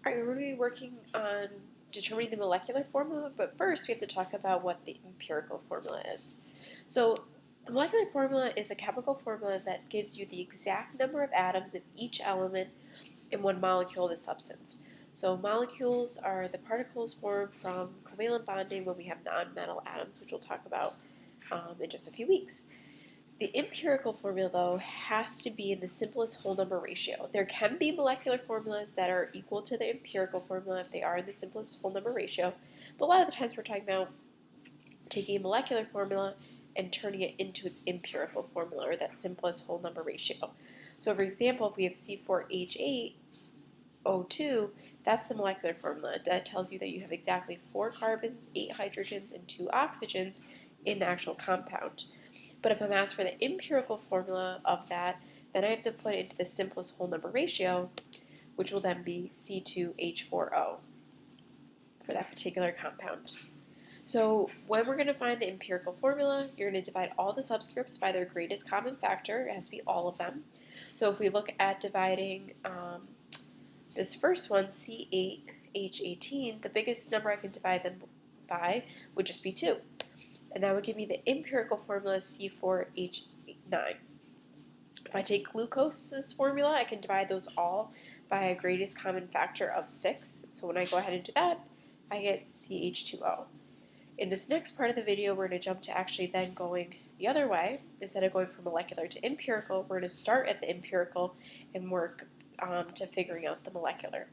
All right, we're going to be working on determining the molecular formula, but first we have to talk about what the empirical formula is. So the molecular formula is a chemical formula that gives you the exact number of atoms of each element in one molecule of the substance. So molecules are the particles formed from covalent bonding when we have non-metal atoms, which we'll talk about in just a few weeks. The empirical formula, though, has to be in the simplest whole number ratio. There can be molecular formulas that are equal to the empirical formula if they are in the simplest whole number ratio, but a lot of the times we're talking about taking a molecular formula and turning it into its empirical formula, or that simplest whole number ratio. So for example, if we have C4H8O2, that's the molecular formula. That tells you that you have exactly 4 carbons, 8 hydrogens, and 2 oxygens in the actual compound. But if I'm asked for the empirical formula of that, then I have to put it into the simplest whole number ratio, which will then be C2H4O for that particular compound. So when we're going to find the empirical formula, you're going to divide all the subscripts by their greatest common factor. It has to be all of them. So if we look at dividing this first one, C8H18, the biggest number I can divide them by would just be 2. And that would give me the empirical formula C4H9. If I take glucose's formula, I can divide those all by a greatest common factor of 6. So when I go ahead and do that, I get CH2O. In this next part of the video, we're going to jump to actually then going the other way. Instead of going from molecular to empirical, we're going to start at the empirical and work to figuring out the molecular.